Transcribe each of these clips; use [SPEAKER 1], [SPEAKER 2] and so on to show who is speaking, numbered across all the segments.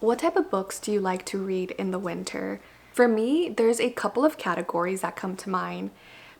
[SPEAKER 1] What type of books do you like to read in the winter? For me, there's a couple of categories that come to mind.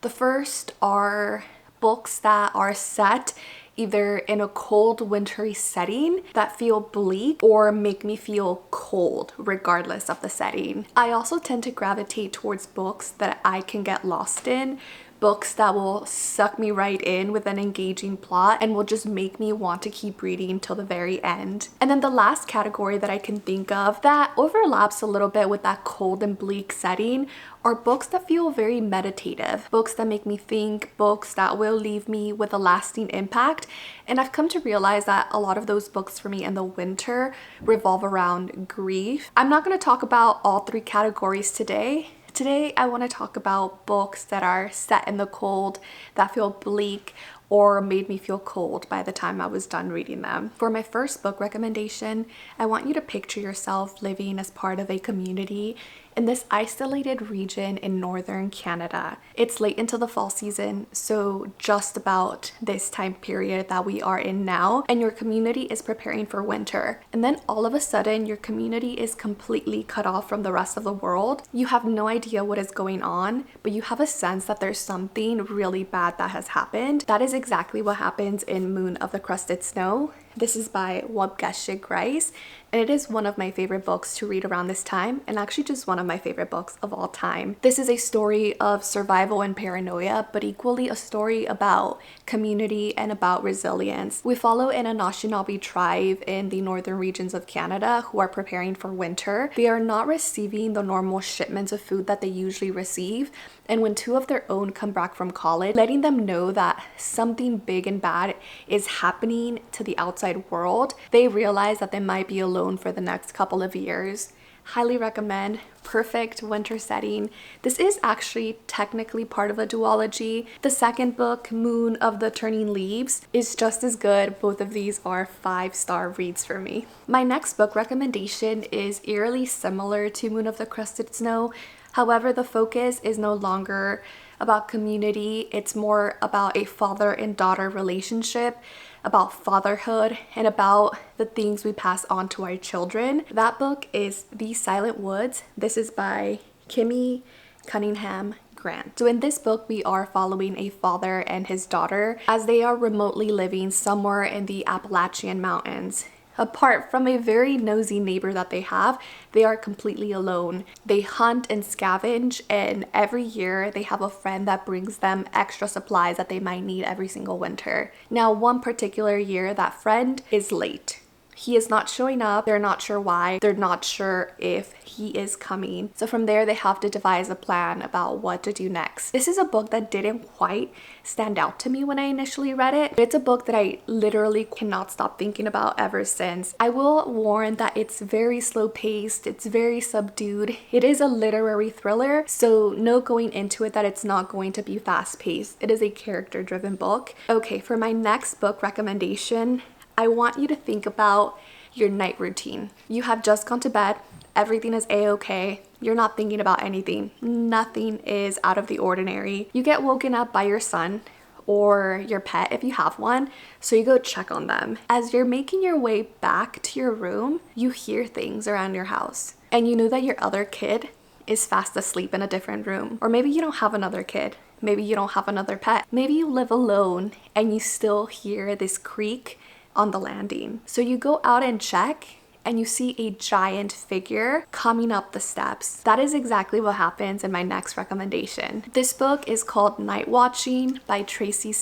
[SPEAKER 1] The first are books that are set either in a cold wintry setting that feel bleak or make me feel cold regardless of the setting. I also tend to gravitate towards books that I can get lost in, books that will suck me right in with an engaging plot and will just make me want to keep reading till the very end. And then the last category that I can think of that overlaps a little bit with that cold and bleak setting are books that feel very meditative, books that make me think, books that will leave me with a lasting impact. And I've come to realize that a lot of those books for me in the winter revolve around grief. I'm not going to talk about all three categories today. Today, I want to talk about books that are set in the cold, that feel bleak, or made me feel cold by the time I was done reading them. For my first book recommendation, I want you to picture yourself living as part of a community in this isolated region in northern Canada. It's late into the fall season, so just about this time period that we are in now, and your community is preparing for winter. And then all of a sudden, your community is completely cut off from the rest of the world. You have no idea what is going on, but you have a sense that there's something really bad that has happened. That is exactly what happens in Moon of the Crusted Snow. This is by Waubgeshig, and it is one of my favorite books to read around this time, and actually just one of my favorite books of all time. This is a story of survival and paranoia, but equally a story about community and about resilience. We follow an Anishinaabe tribe in the northern regions of Canada who are preparing for winter. They are not receiving the normal shipments of food that they usually receive, and when two of their own come back from college, letting them know that something big and bad is happening to the outside world, they realize that they might be alone for the next couple of years. Highly recommend. Perfect winter setting. This is actually technically part of a duology. The second book, Moon of the Turning Leaves, is just as good. Both of these are 5-star reads for me. My next book recommendation is eerily similar to Moon of the Crusted Snow. However, the focus is no longer about community. It's more about a father and daughter relationship, about fatherhood, and about the things we pass on to our children. That book is The Silent Woods. This is by Kimi, Cunningham, Grant. So in this book, we are following a father and his daughter as they are remotely living somewhere in the Appalachian Mountains. Apart from a very nosy neighbor that they have, they are completely alone. They hunt and scavenge, and every year they have a friend that brings them extra supplies that they might need every single winter. Now, one particular year, that friend is late. He is not showing up. They're not sure why. They're not sure if he is coming. So from there, they have to devise a plan about what to do next. This is a book that didn't quite stand out to me when I initially read it. It's a book that I literally cannot stop thinking about ever since. I will warn that it's very slow paced. It's very subdued. It is a literary thriller, so no going into it that it's not going to be fast paced. It is a character driven book. Okay, for my next book recommendation, I want you to think about your night routine. You have just gone to bed. Everything is a-okay. You're not thinking about anything. Nothing is out of the ordinary. You get woken up by your son or your pet if you have one, so you go check on them. As you're making your way back to your room, you hear things around your house, and you know that your other kid is fast asleep in a different room. Or maybe you don't have another kid. Maybe you don't have another pet. Maybe you live alone and you still hear this creak on the landing. So you go out and check, and you see a giant figure coming up the steps. That is exactly what happens in my next recommendation. This book is called Nightwatching by Tracy.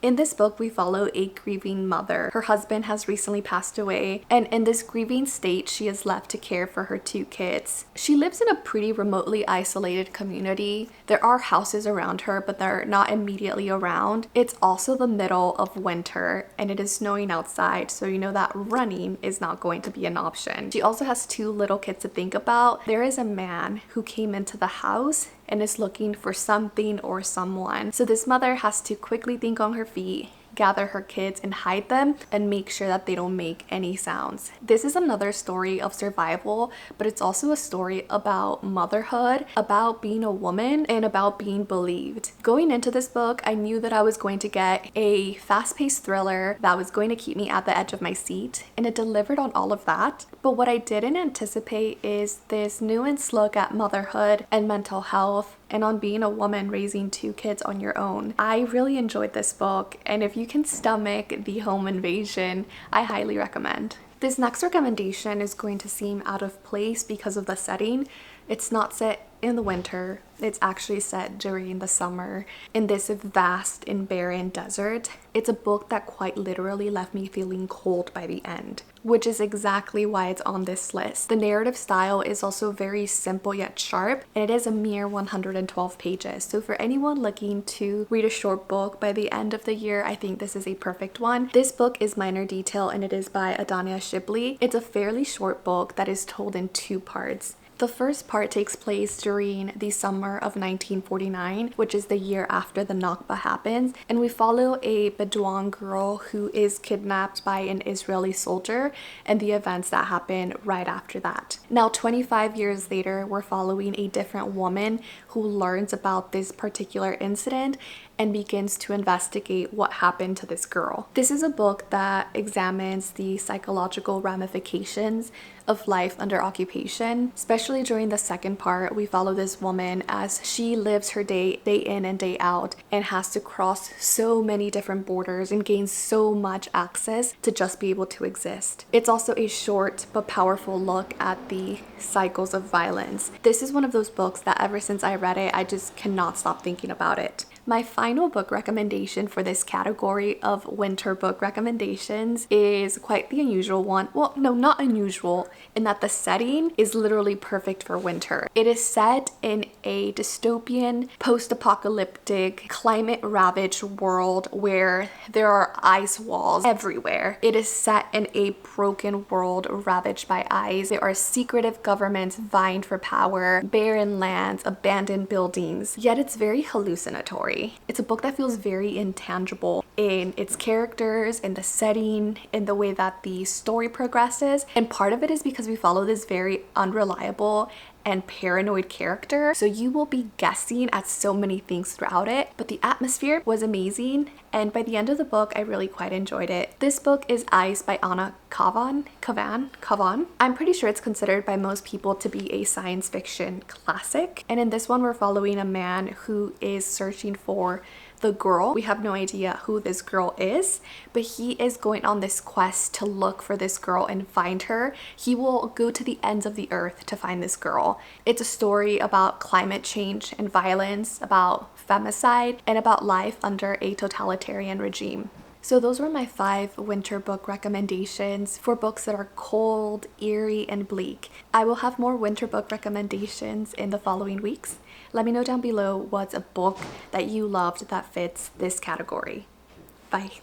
[SPEAKER 1] In this book, we follow a grieving mother. Her husband has recently passed away, and in this grieving state, she is left to care for her 2 kids. She lives in a pretty remotely isolated community. There are houses around her, but they're not immediately around. It's also the middle of winter, and it is snowing outside, so you know that running is not going to be an option. She also has 2 little kids to think about. There is a man who came into the house and is looking for something or someone. So this mother has to quickly think on her feet, gather her kids and hide them, and make sure that they don't make any sounds. This is another story of survival, but it's also a story about motherhood, about being a woman, and about being believed. Going into this book, I knew that I was going to get a fast-paced thriller that was going to keep me at the edge of my seat, and it delivered on all of that. But what I didn't anticipate is this nuanced look at motherhood and mental health and on being a woman raising 2 kids on your own. I really enjoyed this book, and if you can stomach the home invasion, I highly recommend. This next recommendation is going to seem out of place because of the setting. It's not set in the winter, it's actually set during the summer in this vast and barren desert. It's a book that quite literally left me feeling cold by the end, which is exactly why it's on this list. The narrative style is also very simple yet sharp, and it is a mere 112 pages. So for anyone looking to read a short book by the end of the year, I think this is a perfect one. This book is Minor Detail, and it is by Adania Shibli. It's a fairly short book that is told in 2 parts. The first part takes place during the summer of 1949, which is the year after the Nakba happens, and we follow a Bedouin girl who is kidnapped by an Israeli soldier and the events that happen right after that. Now, 25 years later, we're following a different woman who learns about this particular incident and begins to investigate what happened to this girl. This is a book that examines the psychological ramifications of life under occupation. Especially during the second part, we follow this woman as she lives her day in and day out and has to cross so many different borders and gain so much access to just be able to exist. It's also a short but powerful look at the cycles of violence. This is one of those books that ever since I read it, I just cannot stop thinking about it. My final book recommendation for this category of winter book recommendations is quite the unusual one. Well, no, not unusual, in that the setting is literally perfect for winter. It is set in a dystopian, post-apocalyptic, climate-ravaged world where there are ice walls everywhere. It is set in a broken world ravaged by ice. There are secretive governments vying for power, barren lands, abandoned buildings, yet it's very hallucinatory. It's a book that feels very intangible in its characters, in the setting, in the way that the story progresses. And part of it is because we follow this very unreliable and paranoid character, so you will be guessing at so many things throughout it, but the atmosphere was amazing, and by the end of the book I really quite enjoyed it. This book is Ice by Anna Kavan. I'm pretty sure it's considered by most people to be a science fiction classic, and in this one we're following a man who is searching for the girl. We have no idea who this girl is, but he is going on this quest to look for this girl and find her. He will go to the ends of the earth to find this girl. It's a story about climate change and violence, about femicide, and about life under a totalitarian regime. So those were my 5 winter book recommendations for books that are cold, eerie, and bleak. I will have more winter book recommendations in the following weeks. Let me know down below what's a book that you loved that fits this category. Bye.